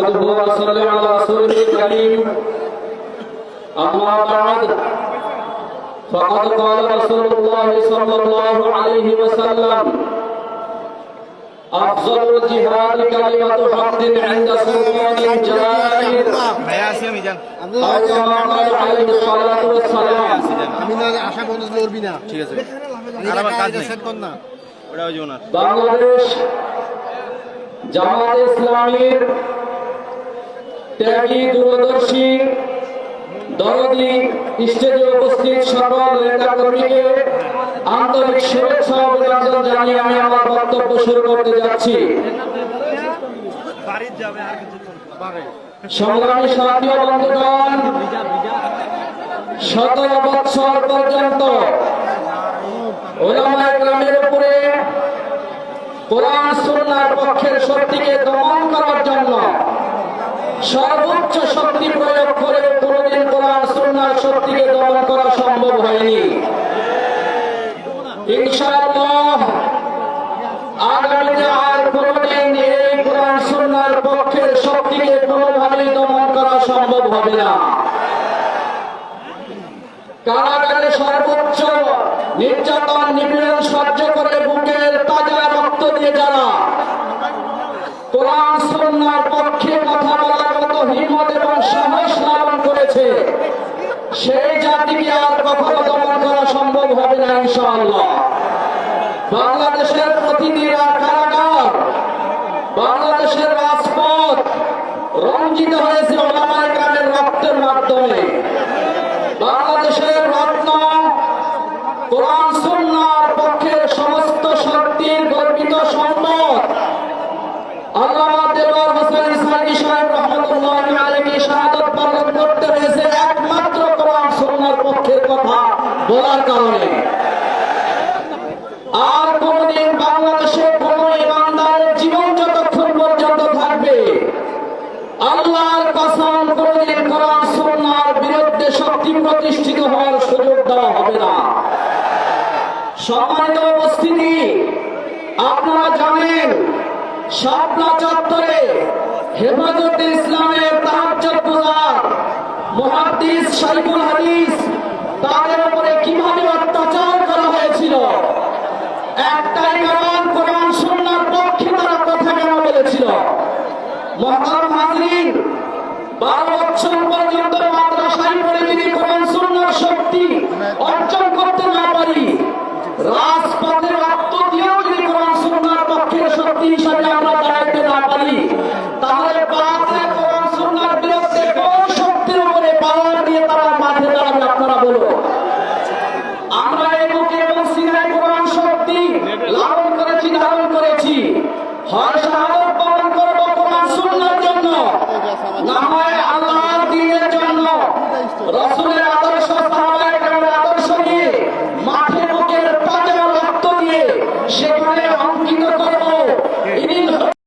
نحمده ونصلي على رسوله الكريم أما بعد فقد قال رسول الله صلى الله عليه وسلم أفضل الجهاد كلمة حق عند سلطان جائر أو كما قال عليه الصلاة والسلام বাংলাদেশ জামাত ইসলামীর ত্যাগী দূরদর্শী দরদী স্টেজে উপস্থিত সকল নেতাকর্মীকে আন্তরিক শুভেচ্ছা ও অভিনন্দন জানিয়ে আমি আমার বক্তব্য শুরু করতে যাচ্ছি। সংগ্রামী সাথী ও বন্ধুগণ, 17 বছর পর্যন্ত উলামায়ে কেরামের উপরে কোরআন সুন্নাহর পক্ষের শক্তিকে দমন করার জন্য সর্বোচ্চ শক্তি প্রয়োগ করে কোনদিন কোরআন সুন্নাহর শক্তিকে দমন করা সম্ভব হয়নি। ইনশাআল্লাহ আগামীতে আর কোনদিন এই কোরআন সুন্নাহর পক্ষের শক্তিকে কোনোভাবেই দমন করা সম্ভব হবে না। কারাগারে সর্বোচ্চ নির্যাতন নিপীড়ন সহ্য করে বুকের তাজা রক্ত দিয়ে যারা কোরআন সুন্নাহর পক্ষে কথা বলার মতো হিম্মত এবং সাহস লালন করেছে, সেই জাতিকে আর কখনো দমন করা সম্ভব হবে না ইনশাআল্লাহ। বাংলাদেশের প্রতিটি কারাগার, বাংলাদেশের রাজপথ রঞ্জিত হয়েছে উলামায়ে কেরামের রক্তের মাধ্যমে। বাংলাদেশের রত্ন কোরআন সুন্নাহর পক্ষের সমস্ত শক্তির গর্বিত সম্পদ আল্লামা দেওয়ার হোসেন ইসমাইলি সাহেব রহমাতুল্লাহি আলাইহি শাহাদাত বরণ করতে হয়েছে একমাত্র কোরআন সুন্নাহর পক্ষের কথা বলার কারণে। আর কোনদিন বাংলাদেশে কোন ইমানদারের জীবন যতক্ষণ পর্যন্ত থাকবে, আল্লাহর কসম কোনদিন কোরআন সুন্নাহর বিরুদ্ধে শক্তি প্রতিষ্ঠিত হওয়ার সুযোগ দেওয়া হবে না। সম্মানিত উপস্থিতি, আপনারা জানেন শাপলা চত্বরে হেফাজতে ইসলামের তাহাজ্জুদ গুজার মুহাদ্দিস শাইখুল হাদিস তাদের উপরে কিভাবে অত্যাচার করা হয়েছিল। একটাই কারণ, কোরআন সুন্নাহর পক্ষে তারা কথা কেন বলেছিল। মুহতারাম হাজরিন, 12 বছর পর্যন্ত মাদ্রাসায় পড়ে যদি কোরআন সুন্নাহর শক্তি অর্জন করতে না পারি, রাজপথে রক্ত দিয়েও যদি কোরআন সুন্নাহর পক্ষের শক্তি হিসাবে আমরা দাঁড়াইতে না পারি, তাহলে বাদে কোরআন সুন্নাহর বিরুদ্ধে কোন শক্তির উপরে পাওয়ার দিয়ে তারা মাঠে দাঁড়াবে আপনারা বলুন। আমরা এই বুকে এবং সিনায় কোরআন শক্তি লালন করেছি, ধারণ করেছি। হয় শাহাদাত বরণ করব কোরআন সুন্নাহর জন্য, না হয় আল্লাহর দ্বীনের জন্য, রাসূল